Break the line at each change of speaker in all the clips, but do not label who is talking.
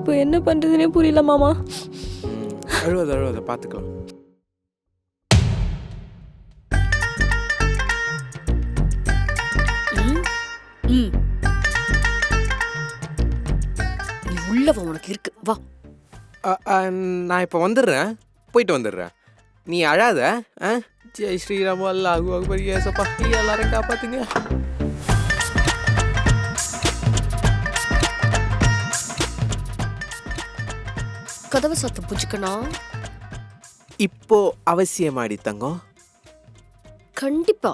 இப்போ என்ன பண்ணுறதுனே புரியல மாமா.
அழுவாத பார்த்துக்கலாம்.
நீ உள்ளவ உனக்கு இருக்கு வா.
நான் இப்போ வந்துடுறேன், போயிட்டு வந்துடுறேன். நீ அழாத. ஜெய் ஸ்ரீராம் அல்லாஹு அக்பர் ஏசப்பா, எல்லாரும் காப்பாத்துங்க.
கதவை சத்தம் புடிச்சுக்கணும்.
இப்போ அவசியமாடி தங்கம்.
கண்டிப்பா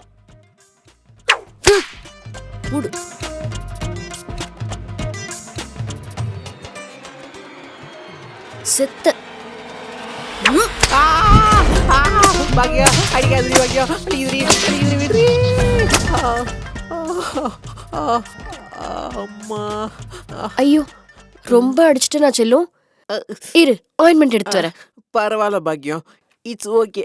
மூடு. செத்த
பாக்கியா அடிக்காதிரி, பாக்கியா அடிக்குதிரி விடுறி. அம்மா
ஐயோ ரொம்ப அடிச்சுட்டு நான் செல்லும். இரு ஆயின்மெண்ட் எடுத்து வரேன்.
பரவாயில்ல பாக்கியம், இட்ஸ் ஓகே.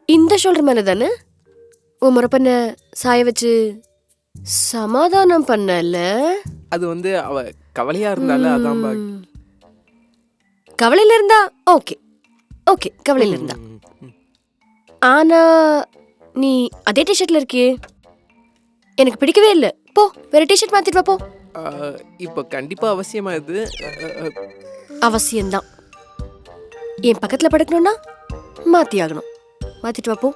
இந்த ஷோல்டர் மேல தானே உன் முறை பண்ண சாய வச்சு சமாதானம் பண்ணல.
அது வந்து அவ கவலையா இருந்தால அதான் பாக்கி.
கவலையில இருந்தா ஓகே ஓகே, கவலையில இருந்தா. ஆனா நீ அதே டிஷர்ட்ல இருக்கியே, எனக்கு பிடிக்கவே இல்லை. போ வேற டிஷர்ட் மாத்திட்டு வா போ.
இப்போ கண்டிப்பா அவசியமா இது.
அவசியம்தான். என் பக்கத்துல படுக்கணும்னா மாத்தி ஆகணும். மாத்திட்டு வா போ.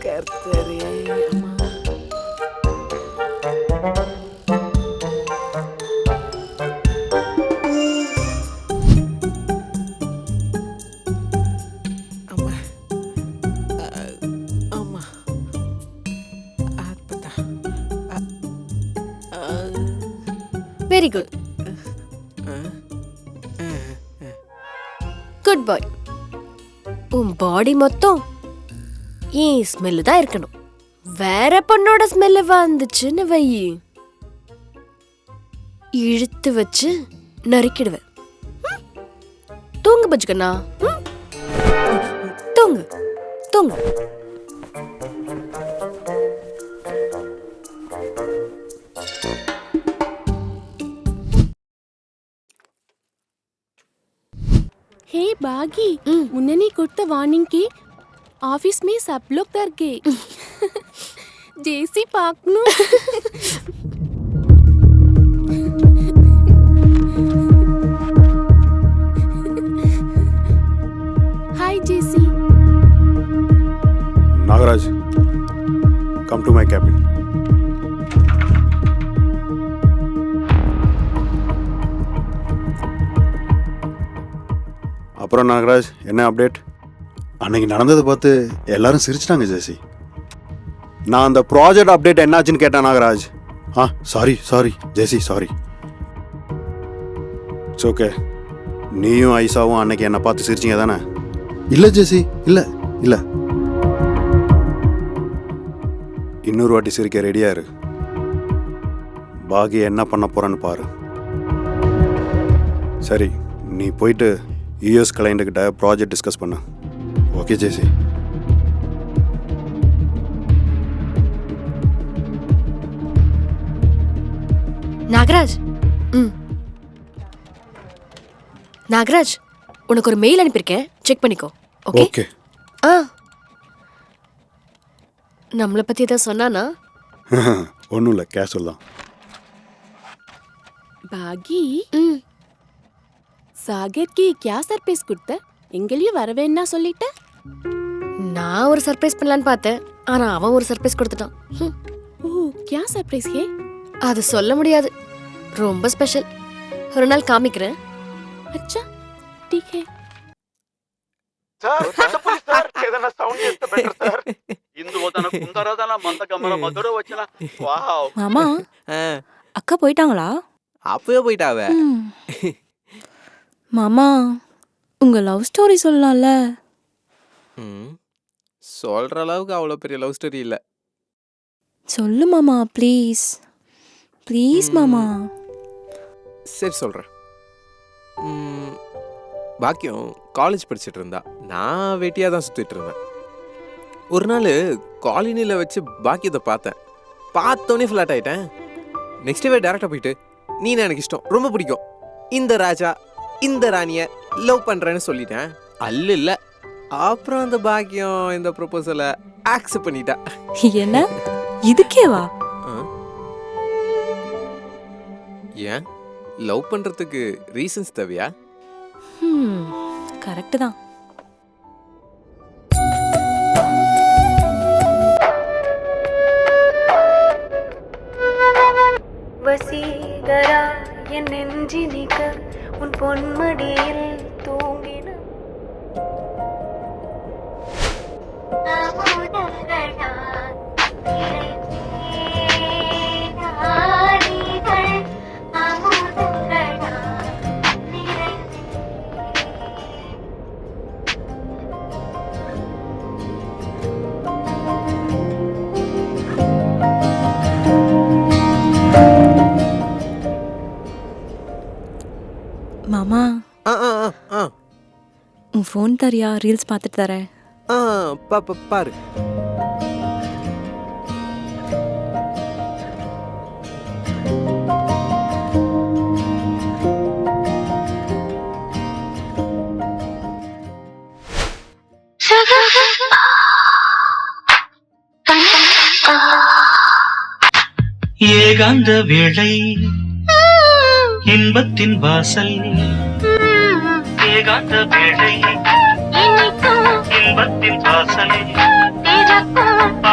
கர்த்தரே அம்மா.
வெரி குட் குட் பாய். உன் பாடி மொத்தம் ஏன் ஸ்மெல்லு தான் இருக்கணும். வேற பொண்ணோட ஸ்மெல்லு வந்துச்சுன்னு வை, இழுத்து வச்சு நறுக்கிடுவேன். தூங்கு பச்சுக்கண்ணா, தூங்கு தூங்கு.
हे बागी, उन्होंने कुछ वार्निंग की ऑफिस में सब लोग डर गए. जेसी पाकनू हाय जेसी.
Nagraj, come to my cabin. அப்புறம் நாகராஜ், என்ன அப்டேட்? அன்னைக்கு நடந்ததை பார்த்து எல்லாரும் சிரிச்சிட்டாங்க ஜெசி. நான் அந்த ப்ராஜெக்ட் அப்டேட் என்னாச்சுன்னு கேட்டேன் Nagaraj. Sorry Jessie, sorry. It's okay. நீயும் ஐசாவும் அன்னைக்கு என்னை பார்த்து சிரிச்சிங்க தானே? இல்லை ஜெசி, இல்லை இல்லை. இன்னொரு வாட்டி சிரிக்க ரெடியா இரு. பாகி என்ன பண்ண போறன்னு பாரு. சரி, நீ போயிட்டு யூஎஸ் கிளைண்ட்டுக்கிட்ட ப்ராஜெக்ட் டிஸ்கஸ் பண்ணு. ஓகே ஜெசி?
நாகராஜ், நாகராஜ், உனக்கு ஒரு மெயில் அனுப்பியிருக்கேன், செக் பண்ணிக்கோ. Okay
okay.
நம்மளை பற்றி எதாவது சொன்னானா?
ஒன்றும் இல்லை, கேஷுவல் தான்.
बागी, सागर की क्या सरप्राइज கொடுத்த? எங்களையும் வரவேன்னா சொல்லிட்ட.
நான் ஒரு சர்ப்ரைஸ் பண்ணலான்னு பார்த்தேன், ஆனா அவன் ஒரு சர்ப்ரைஸ் கொடுத்துட்டான்.
ஓ, क्या सरप्राइज है?
அது சொல்ல முடியாது, ரொம்ப ஸ்பெஷல். ஒரு நாள் காமிக்கிறேன்.
अच्छा ठीक है.
సార్ సార్ ఏదైనా సౌండ్ చేస్తే బెటర్ సార్. ఇందులో తన కుందరదన మందకమల మధుర వచ్చిన వావ్.
மாமா, அக்கா போயிட்டாங்களா?
அப்பவே போயிட்டாவ.
மாமா, உங்க லவ் ஸ்டோரி சொல்லலாம்ல?
சொல்ற அளவுக்கு அவ்வளோ பெரிய லவ் ஸ்டோரி இல்லை.
சொல்லு மாமா, ப்ளீஸ் ப்ளீஸ் மாமா.
சரி சொல்கிறேன். பாக்கியம் காலேஜ் படிச்சுட்டு இருந்தா. நான் வெட்டியாக தான் சுற்றிட்டு இருந்தேன். ஒரு நாள் காலனியில் வச்சு பாக்கியத்தை பார்த்தேன். பார்த்தோன்னே ஃப்ளாட் ஆகிட்டேன். நெக்ஸ்ட் டே டேரெக்டாக போயிட்டு, நீ எனக்கு இஷ்டம், ரொம்ப பிடிக்கும், இந்த ராஜா இந்த ராணியை லவ் பண்ணுறேன்னு சொல்லிட்டேன். இல்லை அப்புறம் அந்த பாக்கியம் இந்த ப்ரொபோசலை ஆக்செப்ட் பண்ணிட்டா.
என்ன இதுக்கேவா?
ஏன் லவ் பண்ணுறதுக்கு ரீசன்ஸ் தேவையா?
கரெக்டு தான்.
வசீகரா என் நெஞ்சினிக்க உன் பொன்மடியில் தூங்கின
மாமா,
ஆ
உன் ஃபோன் தரியா? ரீல்ஸ் பார்த்துட்டு தரேன்.
பாரு.
ஏகாந்த வேளை இன்பத்தின் வாசல், ஏகாந்த வேளை இன்பத்தின் வாசல்,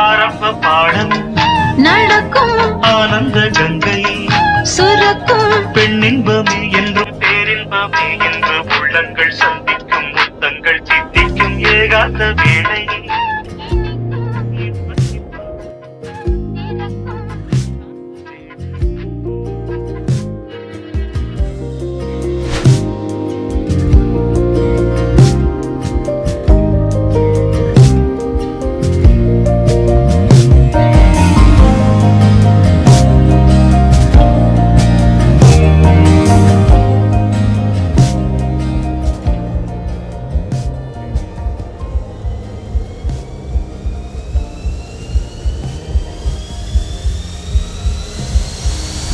ஆரம்ப பாடல் நடக்கும், ஆனந்த கங்கை சுரக்கும், பெண்ணின்பமே என்றும் பேரின்பமே என்று உள்ளங்கள் சந்திக்கும், முத்தங்கள் சித்திக்கும், ஏகாந்த வேளை.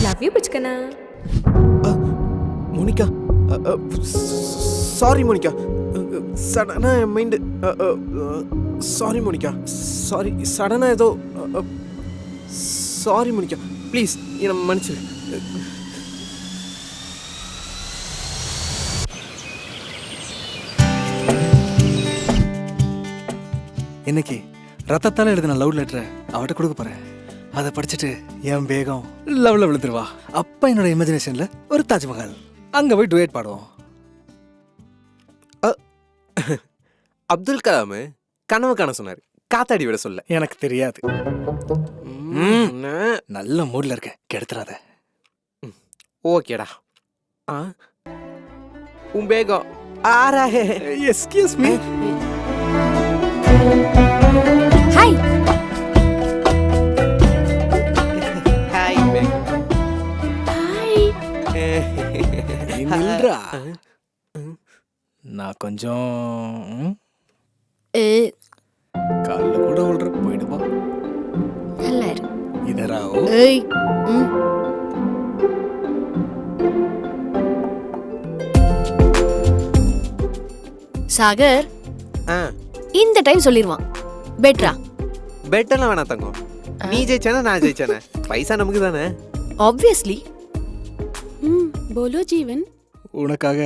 லவ் யூ பிச்சுக்கண்ணா.
மோனிகா, சாரி மோனிகா, சடனாக என் மைண்டு, சாரி மோனிகா, சாரி சடனாக ஏதோ, சாரி மோனிகா, ப்ளீஸ் என்னை மன்னிச்சிரு.
இன்னைக்கு ரத்தத்தால் எழுதின லவ் லெட்டரை அவட்ட கொடுக்க போறேன். அதை படிச்சுட்டு என் வேகம் லவ்ல விழுந்துருவா. அப்ப என்னோட இமேஜினேஷன்ல ஒரு தாஜ்மஹால், அங்க போய் டுவேட் பாடுவோம்.
அப்துல் கலாம் கனவு காண சொன்னார், காத்தாடி விட சொல்ல.
எனக்கு தெரியாது. நல்ல மூட்ல இருக்கேன், கெடுத்துறாத.
ஓகேடா. உன் பேகம் ஆறாக.
Excuse me.
Hi.
Hi Begum.
நில்றா. நான் கொஞ்சம் கால்ல கூட விழுற, போயிடுப்பா.
நல்லா இரு.
இதரா
ஏய். சாகர் இந்த டைம் சொல்லிடுவான். பெட்ரா.
பெட்டெல்லாம் வேணாம் தங்கம். நீ ஜெயிச்சானா நான் ஜெயிச்சானே, பைசா நமக்கு தானே.
ஆப்வியஸ்லி.
बोलो जीवन.
உனக்காக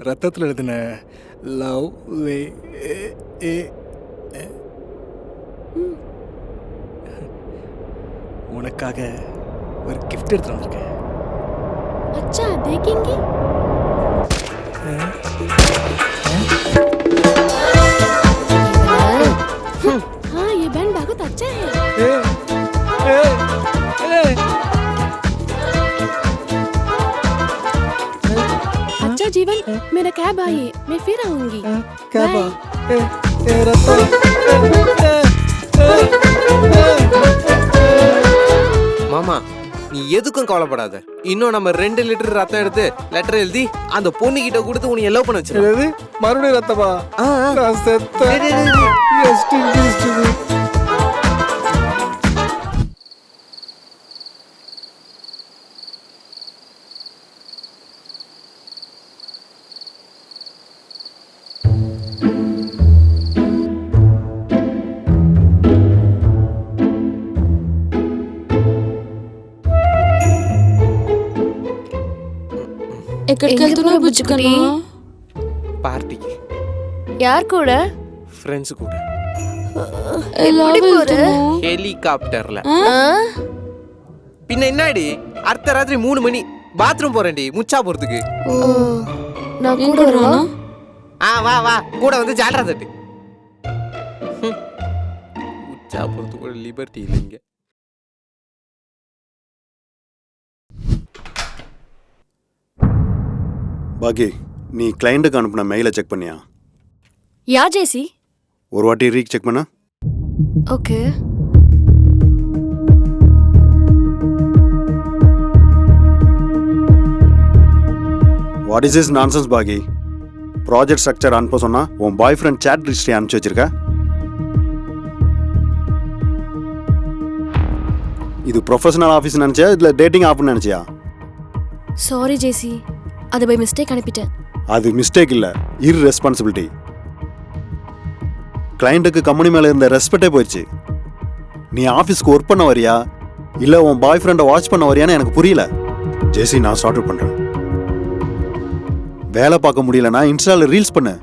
ரத்தத்தில் எழுதின லவ் உனக்காக ஒரு கிஃப்ட் எடுத்து வந்திருக்கேன்.
अच्छा देखेंगे. हाँ ये बैंड बहुत अच्छा है. अच्छा जीवन, मेरा कैब आई, मैं फिर आऊंगी.
மாமா, நீ எதுக்கும் கவலைப்படாத. இன்னும் நம்ம 2 லிட்டர் ரத்தம் எடுத்து லெட்டர் எழுதி அந்த பொண்ணு கிட்ட கொடுத்து உன்னை லவ் பண்ண வச்சிருக்கேன்.
என்னது மறுபடியும் ரத்தமா? நான் செத்தேன். Rest in peace to me.
ఎక్కడికి వెళ్తున్నావు బుజ్జుకుని?
பார்ட்டிக்கு
யார் கூட?
ஃப்ரெண்ட்ஸ் கூட
ఎలా వెళ్తున్నావు?
ஹெலிகாப்டர்ல.
ఆ?
பின்ன என்னடி அடுத்த ராத்திரி 3 மணி பாத்ரூம் போறேன்டி முச்சா போறதுக்கு.
ఓ, నా கூட வரவா?
வா வா கூட வந்து ஜால்ரா தட்டு. முச்சா போறதுக்கு கூட லிபர்ட்டி இல்லைங்க.
பாக்கி நீ கிளைண்ட்டுக்கு அனுப்பின மெயிலை செக் பண்ணியா?
యా జేసి?
ஒரு வாட்டி ரீக் செக் பண்ண.
Okay.
What is this nonsense Baaghi? Project structure அனுப்ப சொன்னா உன் பாய் ஃப்ரெண்ட் சேட் ஹிஸ்ட்ரி அனுப்பிச்சு வச்சிருக்க. இது ப்ரொஃபஷனல் ஆஃபீஸ் நினச்சியா இல்லை டேட்டிங் ஆப்னு நினச்சியா?
సారీ జేసి, அது பை மிஸ்டேக் அனுப்பிட்டேன்.
அது மிஸ்டேக் இல்லை, இர்ரெஸ்பான்சிபிலிட்டி. கிளைண்ட்டுக்கு கம்பெனி மேலே இருந்த ரெஸ்பெக்டே போயிடுச்சு. நீ ஆஃபீஸ்க்கு ஒர்க் பண்ண வரியா இல்லை உன் பாய் ஃப்ரெண்டை வாட்ச் பண்ண வரியான்னு எனக்கு புரியல. ஜேசி, நான் ஸ்டார்ட் அவுட் பண்ணுறேன். வேலை பார்க்க முடியலன்னா இன்ஸ்டாவில் ரீல்ஸ் பண்ணு.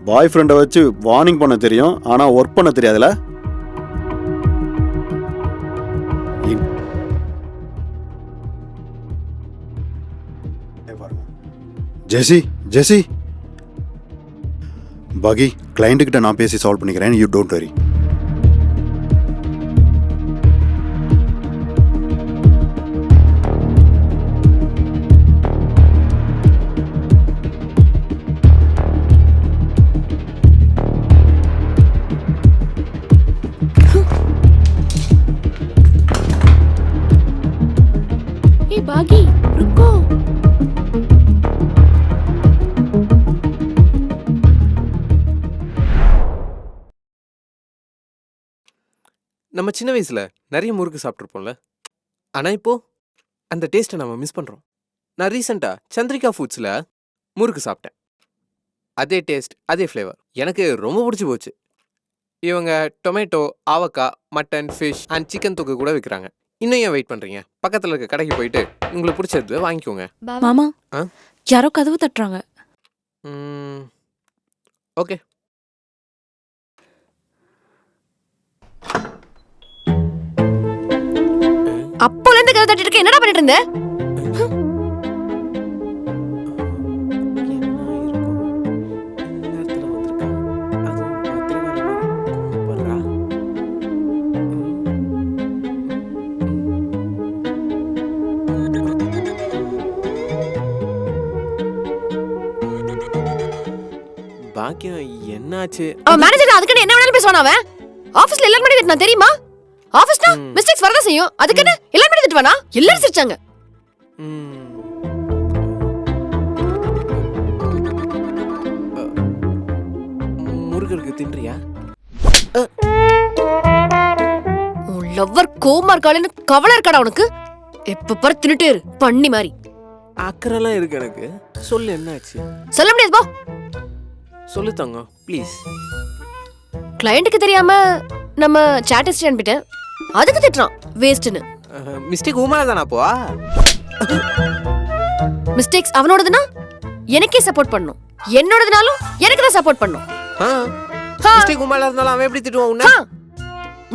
பாய் ஃப்ரெண்டை வச்சு வார்னிங் பண்ண தெரியும், ஆனால் ஒர்க் பண்ண தெரியாதுல. ஜெசி ஜெசி பாகி, கிளைண்ட்டுக்கிட்ட நான் பேசி சால்வ் பண்ணிக்கிறேன். You don't worry.
ఏ బాగి రుకో.
நம்ம சின்ன வயசுல நிறைய முறுக்கு சாப்பிட்ருப்போம்ல. ஆனால் இப்போ அந்த டேஸ்ட்டை நம்ம மிஸ் பண்ணுறோம். நான் ரீசெண்டாக சந்திரிகா ஃபுட்ஸில் முறுக்கு சாப்பிட்டேன். அதே டேஸ்ட், அதே ஃப்ளேவர் எனக்கு ரொம்ப பிடிச்சி போச்சு. இவங்க டொமேட்டோ, ஆவக்காய், மட்டன், ஃபிஷ் அண்ட் சிக்கன் தொக்கு கூட விற்கிறாங்க. இன்னும் ஏன் வெயிட் பண்ணுறீங்க? பக்கத்தில் இருக்க கடைக்கு போயிட்டு உங்களுக்கு பிடிச்சது வாங்கிக்கோங்க.
மாமா
ஆ?
யாரோ கதவு தட்டுறாங்க.
ஓகே.
அப்போல இருந்து கதை தட்டிட்டு இருக்க, என்னடா பண்ணிட்டு இருந்த?
பாக்கியம் என்னாச்சு?
அவன் மேனேஜர் அதுக்கு என்ன வேணாலும் பேசுவான். அவன் ஆபீஸ்ல எல்லாரும் முன்னாடி திட்டினா தெரியுமா? ஆபீஸ்னா மிஸ்டேக்ஸ் வரதா செய்யும். அதுக்கு என்ன எல்லாரும் முன்னாடி திட்டுவானா? எல்லாரும் சிரிச்சாங்க.
முருகருக்கு தின்றியா?
உன் லவ்வர் கோமா இருக்காளேன்னு கவலை இருக்காடா உனக்கு? எப்ப பாரு தின்னுட்டே இரு, பண்ணி மாதிரி.
அக்கறைலாம் இருக்கு எனக்கு. சொல்லு என்னாச்சு?
சொல்ல முடியாது போ.
சொல்லு தங்க ப்ளீஸ்.
கிளையண்ட்டுக்கு தெரியாம நம்ம சாட் ஹிஸ்டரி அனுப்பிட்டேன். அதுக்கு திட்டுறான் வேஸ்ட்னு.
மிஸ்டேக் உமால தானா? போ.
மிஸ்டேக்ஸ் அவனோடதுன்னா எனக்கே சப்போர்ட் பண்ணும், என்னோடதுனாலும் எனக்கு தான் சப்போர்ட் பண்ணும்.
மிஸ்டேக் உமால இருந்தாலும் அவன் எப்படி திட்டுவான் உன்னை?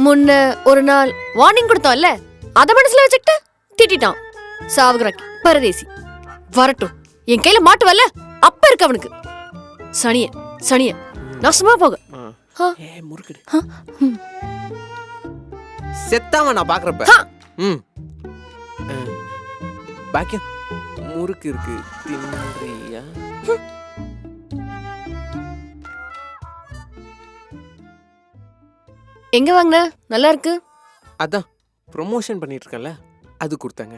முன்ன ஒரு நாள் வார்னிங் கொடுத்தோம்ல, அத மனசுல வச்சுக்கிட்டு திட்டிட்டான். சாவுகிராக்கி பரதேசி. வரட்டும், என் கையில மாட்டுவல்ல அப்ப இருக்கு அவனுக்கு. சனிய சனிய நான் சும்மா போக.
முறுக்குடு செத்தாம நான் பாக்குறப்ப. பாக்கியம் முறுக்கு இருக்கு, தின்றியா?
எங்க வாங்கின? நல்லா இருக்கு.
அதான் ப்ரொமோஷன் பண்ணிட்டு இருக்கேன்ல, அது கொடுத்தாங்க.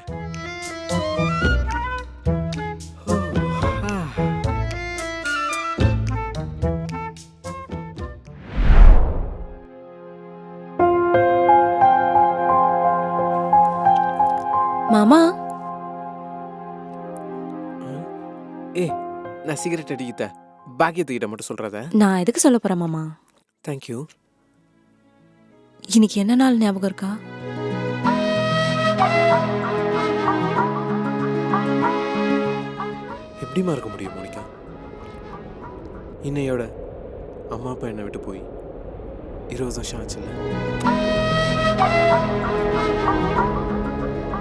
மாமா
ஏ, நான் சிகரெட் அடிக்கிட்ட பாக்கியத்துக்கிட்ட மட்டும் சொல்றத.
நான் எதுக்கு சொல்ல போறேன் மாமா?
தேங்க்யூ.
இன்னைக்கு என்ன நாள் ஞாபகம் இருக்கா?
எப்படிமா இருக்க முடியும் மோனிகா? இன்னையோட அம்மா அப்பா என்னை விட்டு போய் 20 வருஷம் ஆச்சுல்ல.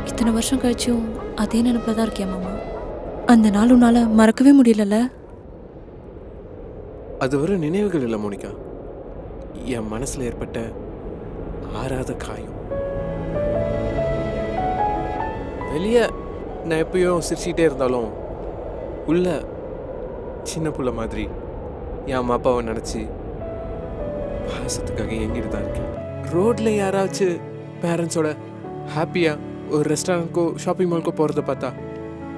இத்தனை வருஷம் கழிச்சும் அதே நினைப்புல தான் இருக்கியா மாமா? அந்த நாள் உன்னால மறக்கவே முடியலல்ல?
அது ஒரு நினைவுகள் இல்லை மோனிகா, என் மனசுல ஏற்பட்ட ஆறாத காயம். வெளியே நான் எப்பயும் சிரிச்சுக்கிட்டே இருந்தாலும் உள்ள சின்ன புள்ள மாதிரி என் அம்மா அப்பாவை நினச்சி பாசத்துக்காக எங்கிட்டு தான் இருக்கேன். ரோட்ல யாராச்சும் பேரண்ட்ஸோட ஹாப்பியாக ஒரு ரெஸ்டாரண்ட்க்கோ ஷாப்பிங் மால்க்கோ போகிறத பார்த்தா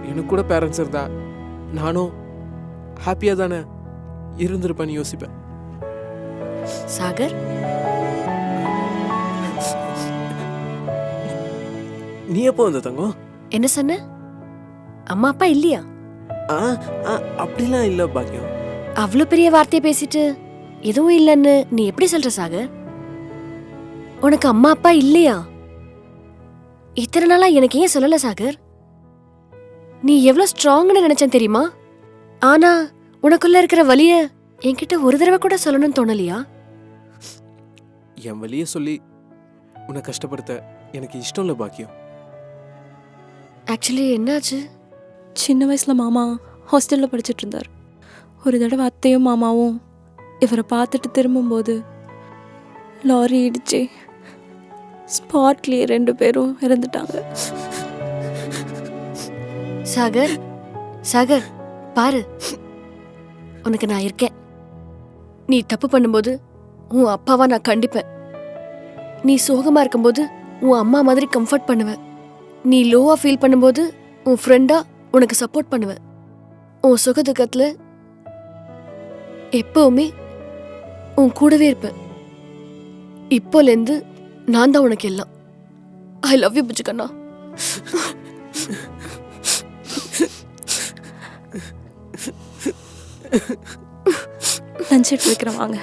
எனக்கு கூட பேரண்ட்ஸ் இருந்தா நானும் ஹாப்பியாக தானே இருந்திருப்பேன்னு யோசிப்பேன்.
சாகர்,
நீ எப்போ வந்த தங்கம்?
என்ன சொன்ன? அம்மா அப்பா இல்லையா?
ஆ ஆ, அப்படிலாம் இல்லை பாக்கியம்.
அவ்வளவு பெரிய வார்த்தையை பேசிட்டு எதுவும் இல்லைன்னு நீ எப்படி சொல்ற சாகர்? உனக்கு அம்மா அப்பா இல்லையா? இத்தனை நாளா எனக்கு ஏன் சொல்லல சாகர்? நீ எவ்வளவு ஸ்ட்ராங்னு நினைச்சேன் தெரியுமா? ஆனா உனக்குள்ள இருக்கிற வலிய என்கிட்ட ஒரு தடவை கூட சொல்லணும்னு தோணலையா?
என் வழியே சொல்லி உன்னை கஷ்டப்படுத்த எனக்கு இஷ்டம் இல்லை பாக்கியம்.
ஆக்சுவலி என்னாச்சு?
சின்ன வயசுல மாமா ஹாஸ்டல்ல படிச்சுட்டு இருந்தார். ஒரு தடவை அத்தையும் மாமாவும் இவரை பார்த்துட்டு திரும்பும்போது லாரி இடிச்சு ஸ்பாட்லயே 2 பேரும் இறந்துட்டாங்க.
சாகர், சாகர் பாரு, உனக்கு நான் இருக்கேன். நீ தப்பு பண்ணும்போது உன் அப்பாவா நான் கண்டிப்பேன். நீ சோகமா இருக்கும்போது உன் அம்மா மாதிரி கம்ஃபர்ட் பண்ணுவேன். நீ லோவா ஃபீல் பண்ணும்போது உன் ஃப்ரெண்டா உனக்கு சப்போர்ட் பண்ணுவேன். உன் சுக துக்கத்துல எப்பவுமே உன் கூடவே இருப்பேன். இப்போலேருந்து நான் தான் உனக்கு எல்லாம். ஐ லவ் யூ புஜ்ஜுகண்ணா.
லஞ்ச் எடுத்து வைக்கிறேன் வாங்க.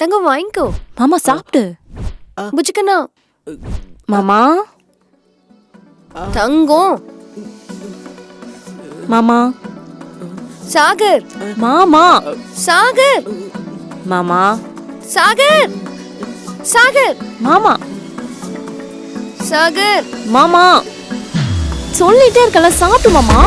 தங்கம் வாங்கிக்கோ.
மாமா சாப்பிட்டு.
புஜ்ஜுகண்ணா.
மாமா
தங்கம்.
மாமா
சாகர்,
மாமா
சாகர்,
மாமா
சாகர், சாகர்,
மாமா
சாகர்.
மாமா சொல்லிட்டே இருக்கல, சாப்பிட்டு மாமா.